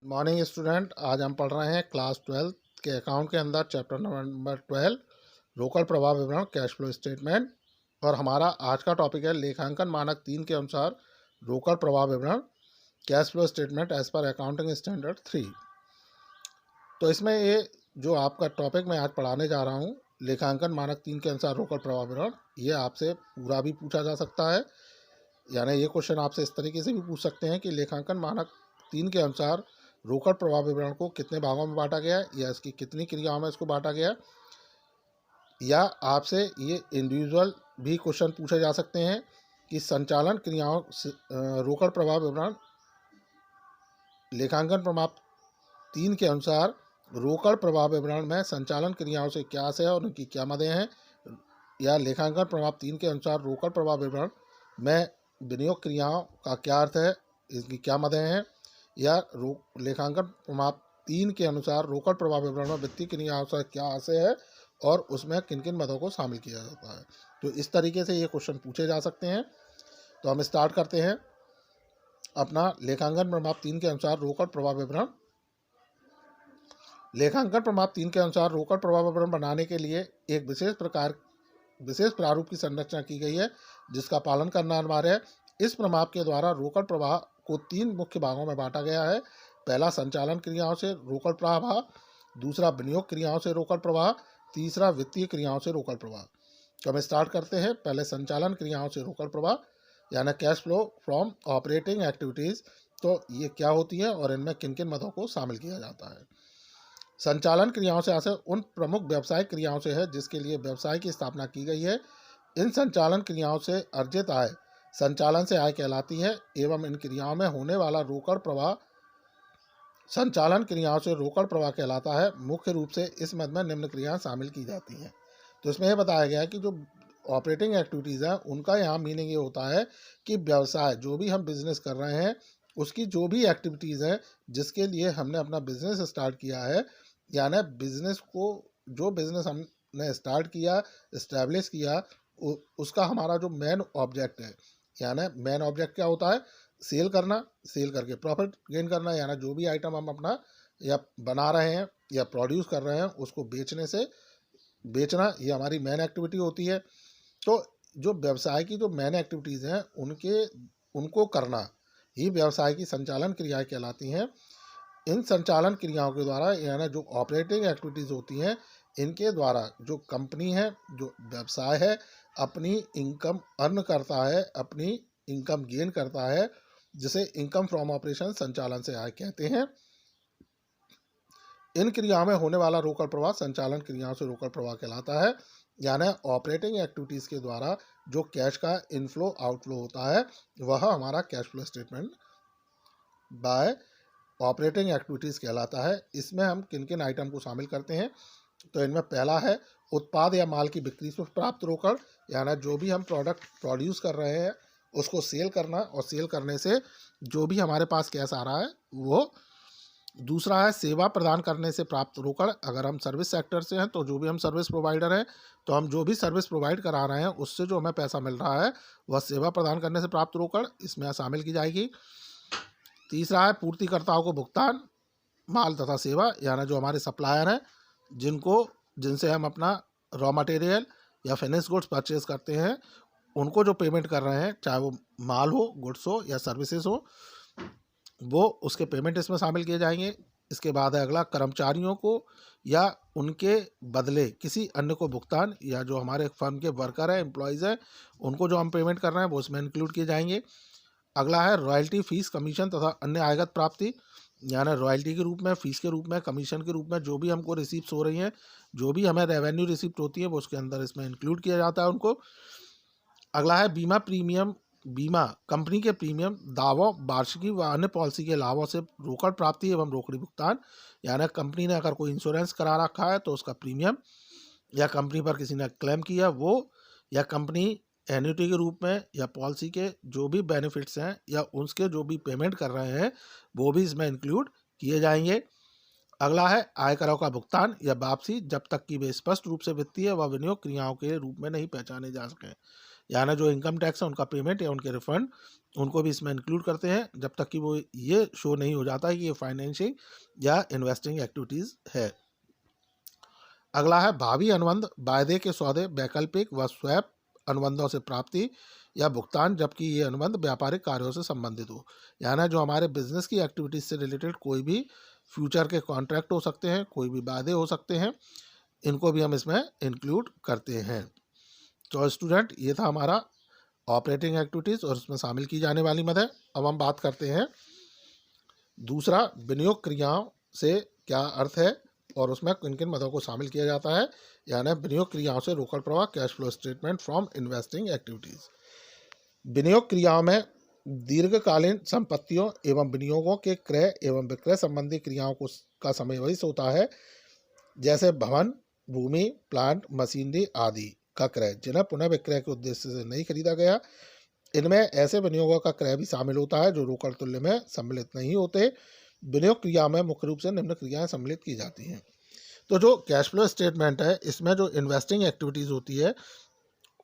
Morning student. आज हम पढ़ रहे हैं क्लास 12 के अकाउंट के अंदर चैप्टर नंबर 12 रोकड़ प्रवाह विवरण कैश फ्लो स्टेटमेंट। और हमारा आज का टॉपिक है लेखांकन मानक 3 के अनुसार रोकड़ प्रवाह विवरण cash flow statement as per accounting standard 3। तो इसमें ये जो आपका टॉपिक मैं आज पढ़ाने जा रहा हूँ लेखांकन मानक 3 के अनुसार रोकड़ प्रवाह विवरण, ये आपसे पूरा भी पूछा जा सकता है। यानी ये क्वेश्चन आपसे इस तरीके से भी पूछ सकते हैं कि लेखांकन मानक 3 के अनुसार रोकड़ प्रवाह विवरण को कितने भागों में बांटा गया है या इसकी कितनी क्रियाओं में इसको बांटा गया है। या आपसे ये इंडिविजुअल भी क्वेश्चन पूछे जा सकते हैं कि संचालन क्रियाओं से रोकड़ प्रवाह विवरण लेखांकन प्रमाण 3 के अनुसार रोकड़ प्रवाह विवरण में संचालन क्रियाओं से क्या से है और उनकी क्या मदें हैं। या लेखांकन प्रमाण 3 के अनुसार रोकड़ प्रवाह विवरण में विनियोग क्रियाओं का क्या अर्थ है, इसकी क्या मदें हैं। या लेखांकन प्रमाण 3 के अनुसार रोकड़ प्रवाह विवरण में वित्तीय क्रियाओं से क्या आशय है और उसमें किन किन मदों को शामिल किया जाता है। तो इस तरीके से ये क्वेश्चन पूछे जा सकते हैं। तो हम स्टार्ट करते हैं अपना लेखांकन प्रमाण 3 के अनुसार रोकड़ प्रवाह विवरण। लेखांकन प्रमाण 3 के अनुसार रोकड़ प्रवाह विवरण बनाने के लिए एक विशेष प्रारूप की संरचना की गई है जिसका पालन करना अनिवार्य है। इस प्रमाण के द्वारा रोकड़ प्रवाह को 3 मुख्य भागों में बांटा गया है। पहला संचालन क्रियाओं से रोकड़ प्रवाह, दूसरा विनियोग क्रियाओं से रोकड़ प्रवाह, तीसरा वित्तीय क्रियाओं से रोकड़ प्रवाह। तो हम स्टार्ट करते हैं पहले संचालन क्रियाओं से रोकड़ प्रवाह यानी cash flow from operating activities. तो ये क्या होती है और इनमें किन किन मदों को शामिल किया जाता है। संचालन क्रियाओं से आशय उन प्रमुख व्यावसायिक क्रियाओं से है जिसके लिए व्यवसाय की स्थापना की गई है। इन संचालन क्रियाओं से अर्जित आय संचालन से आय कहलाती है एवं इन क्रियाओं में होने वाला रोकड़ प्रवाह संचालन क्रियाओं से रोकड़ प्रवाह कहलाता है। मुख्य रूप से इस मद में निम्न क्रियाएं शामिल की जाती हैं। तो इसमें यह बताया गया है कि जो ऑपरेटिंग एक्टिविटीज़ हैं उनका यहाँ मीनिंग ये होता है कि व्यवसाय जो भी हम बिजनेस कर रहे हैं उसकी जो भी एक्टिविटीज़ हैं जिसके लिए हमने अपना बिजनेस स्टार्ट किया है, यानी बिजनेस को जो बिजनेस हमने स्टार्ट किया इस्टेब्लिश किया उसका हमारा जो मेन ऑब्जेक्ट है, यानी मेन ऑब्जेक्ट क्या होता है, सेल करना, सेल करके प्रॉफिट गेन करना। यानी जो भी आइटम हम अपना या बना रहे हैं या प्रोड्यूस कर रहे हैं उसको बेचना, ये हमारी मेन एक्टिविटी होती है। तो जो व्यवसाय की जो मेन एक्टिविटीज़ हैं उनको करना ही व्यवसाय की संचालन क्रियाएं कहलाती हैं। इन संचालन क्रियाओं के द्वारा यानी जो ऑपरेटिंग एक्टिविटीज़ होती हैं इनके द्वारा जो कंपनी है, जो व्यवसाय है, अपनी इनकम अर्न करता है, अपनी इनकम गेन करता है, जिसे इनकम फ्रॉम ऑपरेशन संचालन से आय कहते हैं। इन क्रियाओं में होने वाला रोकड़ प्रवाह संचालन क्रियाओं से रोकड़ प्रवाह कहलाता है। यानी ऑपरेटिंग एक्टिविटीज़ के द्वारा जो कैश का इनफ्लो आउटफ्लो होता है वह हमारा cash flow statement by operating activities कहलाता है। इसमें हम किन किन आइटम को शामिल करते हैं। तो इनमें पहला है उत्पाद या माल की बिक्री से प्राप्त रोकड़, यानी जो भी हम प्रोडक्ट प्रोड्यूस कर रहे हैं उसको सेल करना और सेल करने से जो भी हमारे पास कैश आ रहा है वो। दूसरा है सेवा प्रदान करने से प्राप्त रोकड़। अगर हम सर्विस सेक्टर से हैं तो जो भी हम सर्विस प्रोवाइडर हैं तो हम जो भी सर्विस प्रोवाइड करा रहे हैं उससे जो हमें पैसा मिल रहा है वह सेवा प्रदान करने से प्राप्त रोकड़ इसमें शामिल की जाएगी। तीसरा है पूर्तिकर्ताओं को भुगतान माल तथा सेवा, यानी जो हमारे सप्लायर हैं जिनसे हम अपना रॉ मटेरियल या फिनिश गुड्स परचेज करते हैं उनको जो पेमेंट कर रहे हैं, चाहे वो माल हो, गुड्स हो या सर्विसेज हो, वो उसके पेमेंट इसमें शामिल किए जाएंगे। इसके बाद है अगला कर्मचारियों को या उनके बदले किसी अन्य को भुगतान, या जो हमारे फर्म के वर्कर हैं, एम्प्लॉयज़ हैं, उनको जो हम पेमेंट कर रहे हैं वो उसमें इंक्लूड किए जाएंगे। अगला है रॉयल्टी, फीस, कमीशन तथा अन्य आयगत प्राप्ति, यानी रॉयल्टी के रूप में, फीस के रूप में, कमीशन के रूप में जो भी हमको रिसीप्ट हो रही हैं, जो भी हमें रेवेन्यू रिसीप्ट होती है वो उसके अंदर इसमें इंक्लूड किया जाता है उनको। अगला है बीमा प्रीमियम, बीमा कंपनी के प्रीमियम, दावों, वार्षिकी व अन्य पॉलिसी के लाभों से रोकड़ प्राप्ति एवं रोकड़ी भुगतान, यानी कंपनी ने अगर कोई इंश्योरेंस करा रखा है तो उसका प्रीमियम, या कंपनी पर किसी ने क्लेम किया वो, या कंपनी एन्युटी के रूप में या पॉलिसी के जो भी बेनिफिट्स हैं या उसके जो भी पेमेंट कर रहे हैं वो भी इसमें इंक्लूड किए जाएंगे। अगला है आयकरों का भुगतान या वापसी जब तक कि वे स्पष्ट रूप से वित्तीय व विनियोग क्रियाओं के रूप में नहीं पहचाने जा सकें। यानी जो इनकम टैक्स है उनका पेमेंट या उनके रिफंड, उनको भी इसमें इंक्लूड करते हैं जब तक कि वो ये शो नहीं हो जाता है कि ये फाइनेंशिंग या इन्वेस्टिंग एक्टिविटीज़ है। अगला है भावी अनुबंध, वायदे के सौदे, वैकल्पिक व स्वैप अनुबंधों से प्राप्ति या भुगतान, जबकि ये अनुबंध व्यापारिक कार्यों से संबंधित हो। यानी जो हमारे बिजनेस की एक्टिविटीज से रिलेटेड कोई भी फ्यूचर के कॉन्ट्रैक्ट हो सकते हैं, कोई भी वादे हो सकते हैं, इनको भी हम इसमें इंक्लूड करते हैं। तो स्टूडेंट, ये था हमारा ऑपरेटिंग एक्टिविटीज़ और इसमें शामिल की जाने वाली मद है। अब हम बात करते हैं दूसरा, विनियोग क्रियाओं से क्या अर्थ है और उसमें किन किन मदों को शामिल किया जाता है। यानी विनियोग क्रियाओं से रोकड़ प्रवाह, cash flow statement from investing activities. विनियोग क्रियाओं में दीर्घकालीन संपत्तियों एवं विनियोगों के क्रय एवं विक्रय संबंधी क्रियाओं को का समावेश होता है, जैसे भवन, भूमि, प्लांट, मशीनरी आदि का क्रय, जिन्हें पुनः विक्रय के उद्देश्य से नहीं खरीदा गया। इनमें ऐसे विनियोगों का क्रय भी शामिल होता है जो रोकड़ तुल्य में सम्मिलित नहीं होते। विनियोग क्रिया में मुख्य रूप से निम्न क्रियाएं सम्मिलित की जाती हैं। तो जो कैश फ्लो स्टेटमेंट है, इसमें जो इन्वेस्टिंग एक्टिविटीज़ होती है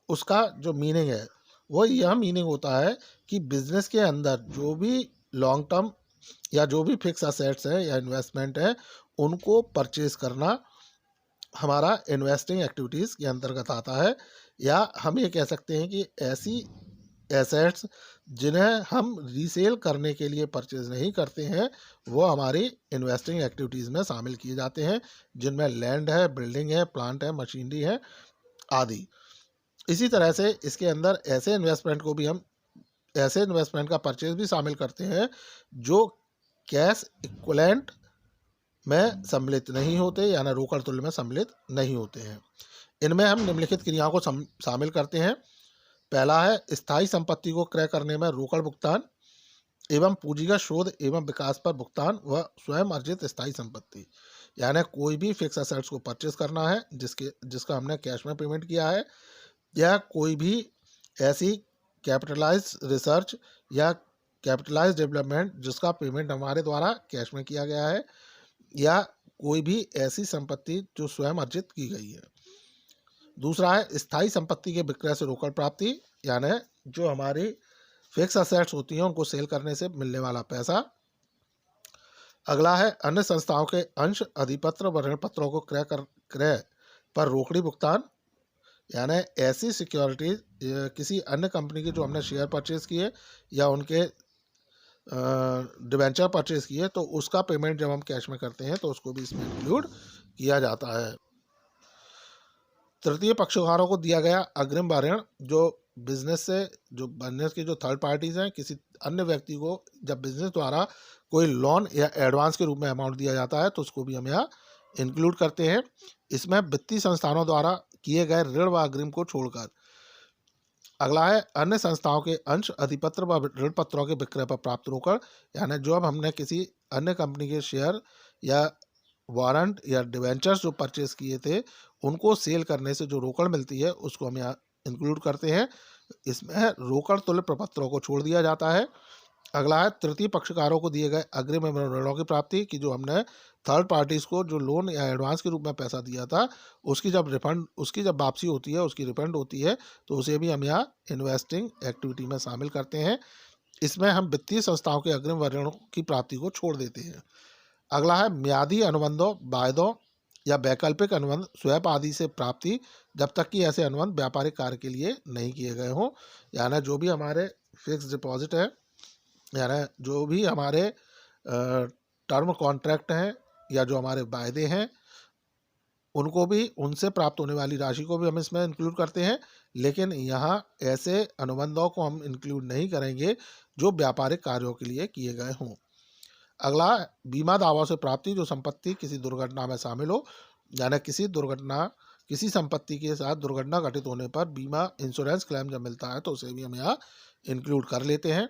उसका जो मीनिंग है वो यह मीनिंग होता है कि बिजनेस के अंदर जो भी लॉन्ग टर्म या जो भी फिक्स असेट्स है या इन्वेस्टमेंट है, उनको परचेज करना हमारा इन्वेस्टिंग एक्टिविटीज़ के अंतर्गत आता है। या हम ये कह सकते हैं कि ऐसी एसेट्स जिन्हें हम रीसेल करने के लिए परचेज नहीं करते हैं, वो हमारी इन्वेस्टिंग एक्टिविटीज़ में शामिल किए जाते हैं, जिनमें लैंड है, बिल्डिंग है, प्लांट है, मशीनरी है आदि। इसी तरह से इसके अंदर ऐसे इन्वेस्टमेंट का परचेज भी शामिल करते हैं जो कैश इक्विवेलेंट में सम्मिलित नहीं होते, यानी रोकड़ तुल्य में सम्मिलित नहीं होते हैं। इनमें हम निम्नलिखित क्रियाओं को शामिल करते हैं। पहला है स्थायी संपत्ति को क्रय करने में रोकड़ भुगतान एवं पूंजीगत शोध एवं विकास पर भुगतान व स्वयं अर्जित स्थायी संपत्ति। यानी कोई भी फिक्स एसेट्स को परचेज करना है जिसका हमने कैश में पेमेंट किया है, या कोई भी ऐसी कैपिटलाइज रिसर्च या कैपिटलाइज डेवलपमेंट जिसका पेमेंट हमारे द्वारा कैश में किया गया है, या कोई भी ऐसी संपत्ति जो स्वयं अर्जित की गई है। दूसरा है स्थायी संपत्ति के विक्रय से रोकड़ प्राप्ति, यानी जो हमारी फिक्स असेट्स होती हैं उनको सेल करने से मिलने वाला पैसा। अगला है अन्य संस्थाओं के अंश, अधिपत्र व ऋण पत्रों को क्रय पर रोकड़ी भुगतान, यानी ऐसी सिक्योरिटीज किसी अन्य कंपनी के जो हमने शेयर परचेज किए या उनके डिबेंचर परचेज किए, तो उसका पेमेंट जब हम कैश में करते हैं तो उसको भी इसमें इंक्लूड किया जाता है। तृतीय पक्षकारों को दिया गया अग्रिम ऋण, जो बिजनेस की जो थर्ड पार्टीज हैं, किसी अन्य व्यक्ति को जब बिजनेस द्वारा कोई लोन या एडवांस के रूप में अमाउंट दिया जाता है तो उसको भी हम यहाँ इंक्लूड करते हैं। इसमें वित्तीय संस्थानों द्वारा किए गए ऋण व अग्रिम को छोड़कर। अगला है अन्य संस्थाओं के अंश, अधिपत्र व ऋण पत्रों के विक्रय पर प्राप्त रोकड़, यानी जो अब हमने किसी अन्य कंपनी के शेयर या वारंट या डिवेंचर्स जो परचेज किए थे उनको सेल करने से जो रोकड़ मिलती है उसको हम यहाँ इंक्लूड करते हैं। इसमें रोकड़ तुल्य प्रपत्रों को छोड़ दिया जाता है। अगला है तृतीय पक्षकारों को दिए गए अग्रिम एवं ऋणों की प्राप्ति, की जो हमने थर्ड पार्टीज को जो लोन या एडवांस के रूप में पैसा दिया था उसकी जब वापसी होती है, उसकी रिफंड होती है, तो उसे भी हम यहाँ इन्वेस्टिंग एक्टिविटी में शामिल करते हैं। इसमें हम वित्तीय संस्थाओं के अग्रिम व ऋणों की प्राप्ति को छोड़ देते हैं। अगला है म्यादी अनुबंधों, वायदों या वैकल्पिक अनुबंध, स्वैप आदि से प्राप्ति, जब तक कि ऐसे अनुबंध व्यापारिक कार्य के लिए नहीं किए गए हों। यानी जो भी हमारे फिक्स डिपॉजिट है, यानी जो भी हमारे टर्म कॉन्ट्रैक्ट हैं या जो हमारे वायदे हैं, उनको भी, उनसे प्राप्त होने वाली राशि को भी हम इसमें इंक्लूड करते हैं। लेकिन यहाँ ऐसे अनुबंधों को हम इंक्लूड नहीं करेंगे जो व्यापारिक कार्यों के लिए किए गए हों। अगला बीमा दावों से प्राप्ति, जो संपत्ति किसी दुर्घटना में शामिल हो, यानी किसी संपत्ति के साथ दुर्घटना घटित होने पर बीमा इंश्योरेंस क्लेम जब मिलता है तो उसे भी हम यहाँ इंक्लूड कर लेते हैं।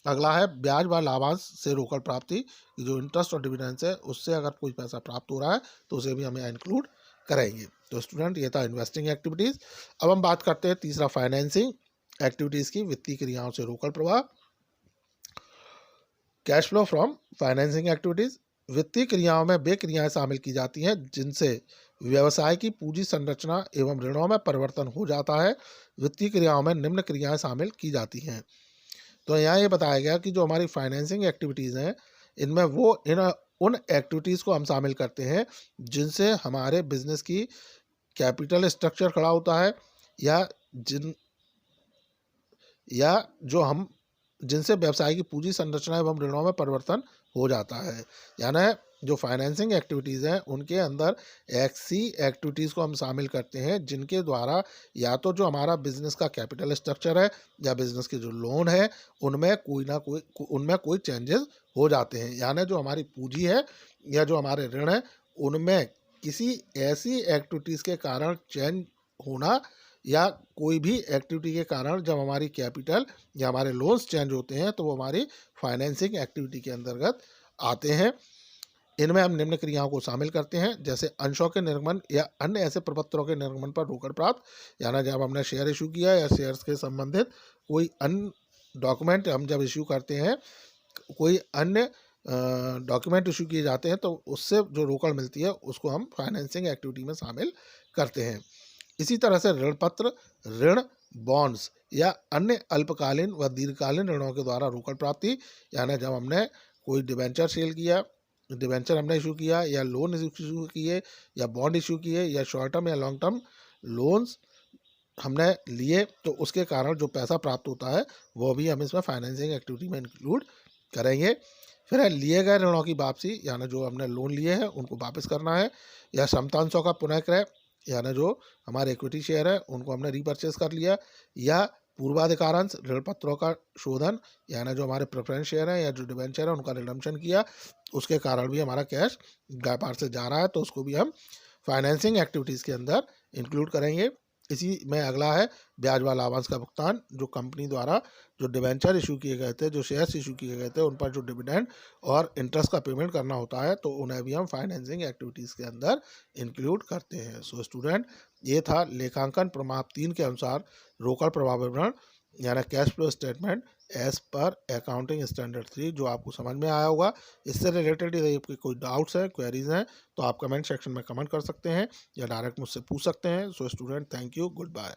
अगला है ब्याज व लाभांश से रोकड़ प्राप्ति, जो इंटरेस्ट और डिविडेंड्स है उससे अगर कोई पैसा प्राप्त हो रहा है तो उसे भी हम यहाँ इंक्लूड करेंगे। तो स्टूडेंट, ये था इन्वेस्टिंग एक्टिविटीज़। अब हम बात करते हैं तीसरा, फाइनेंसिंग एक्टिविटीज़ की, वित्तीय क्रियाओं से रोकड़ प्रवाह। Cash flow from financing activities. वित्तीय क्रियाओं में वे क्रियाएं शामिल की जाती हैं जिनसे व्यवसाय की पूंजी संरचना एवं ऋणों में परिवर्तन हो जाता है। वित्तीय क्रियाओं में निम्न क्रियाएं शामिल की जाती हैं। तो यहाँ ये बताया गया कि जो हमारी फाइनेंसिंग एक्टिविटीज़ हैं, इनमें वो इन उन एक्टिविटीज़ को हम शामिल करते हैं जिनसे हमारे बिजनेस की कैपिटल स्ट्रक्चर खड़ा होता है, या जिन या जो हम जिनसे व्यवसाय की पूंजी संरचना एवं ऋणों में परिवर्तन हो जाता है। यानी जो फाइनेंसिंग एक्टिविटीज़ हैं उनके अंदर ऐसी एक्टिविटीज़ को हम शामिल करते हैं जिनके द्वारा या तो जो हमारा बिजनेस का कैपिटल स्ट्रक्चर है या बिजनेस के जो लोन है उनमें कोई चेंजेस हो जाते हैं। यानी जो हमारी पूंजी है या जो हमारे ऋण है उनमें किसी ऐसी एक्टिविटीज़ के कारण चेंज होना, या कोई भी एक्टिविटी के कारण जब हमारी कैपिटल या हमारे लोन्स चेंज होते हैं तो वो हमारी फाइनेंसिंग एक्टिविटी के अंतर्गत आते हैं। इनमें हम निम्न क्रियाओं को शामिल करते हैं, जैसे अंशों के निर्गमन या अन्य ऐसे प्रपत्रों के निर्गमन पर रोकड़ प्राप्त, यानी जब हमने शेयर इशू किया या शेयर्स के संबंधित कोई अन्य डॉक्यूमेंट हम जब इशू करते हैं, कोई अन्य डॉक्यूमेंट इशू किए जाते हैं, तो उससे जो रोकड़ मिलती है उसको हम फाइनेंसिंग एक्टिविटी में शामिल करते हैं। इसी तरह से ऋण पत्र, ऋण, बॉन्ड्स या अन्य अल्पकालीन व दीर्घकालीन ऋणों के द्वारा रोकड़ प्राप्ति, यानी जब हमने कोई डिबेंचर सेल किया, डिबेंचर हमने इशू किया, या लोन इशू किए, या बॉन्ड इशू किए, या शॉर्ट टर्म या लॉन्ग टर्म लोन्स हमने लिए, तो उसके कारण जो पैसा प्राप्त होता है वो भी हम इसमें फाइनेंसिंग एक्टिविटी में इंक्लूड करेंगे। फिर है लिए गए ऋणों की वापसी, यानी जो हमने लोन लिए हैं उनको वापस करना है, या समतांशों का पुनः क्रय, यानी जो हमारे इक्विटी शेयर है उनको हमने रीपरचेज कर लिया, या पूर्वाधिकारांश ऋण पत्रों का शोधन, यानी जो हमारे प्रेफरेंस शेयर है या जो डिबेंचर है उनका रिडम्पशन किया, उसके कारण भी हमारा कैश व्यापार से जा रहा है, तो उसको भी हम फाइनेंसिंग एक्टिविटीज़ के अंदर इंक्लूड करेंगे। इसी में अगला है ब्याज वाला लाभांश का भुगतान, जो कंपनी द्वारा जो डिबेंचर इशू किए गए थे, जो शेयर्स इशू किए गए थे, उन पर जो डिविडेंड और इंटरेस्ट का पेमेंट करना होता है, तो उन्हें भी हम फाइनेंसिंग एक्टिविटीज़ के अंदर इंक्लूड करते हैं। सो स्टूडेंट, ये था लेखांकन प्रमाप 3 के अनुसार रोकड़ प्रवाह विवरण, यानी cash flow statement as per accounting standard 3, जो आपको समझ में आया होगा। इससे रिलेटेड यदि आपके कोई डाउट्स हैं, क्वेरीज हैं, तो आप कमेंट सेक्शन में कमेंट कर सकते हैं या डायरेक्ट मुझसे पूछ सकते हैं। So student, thank you, good bye.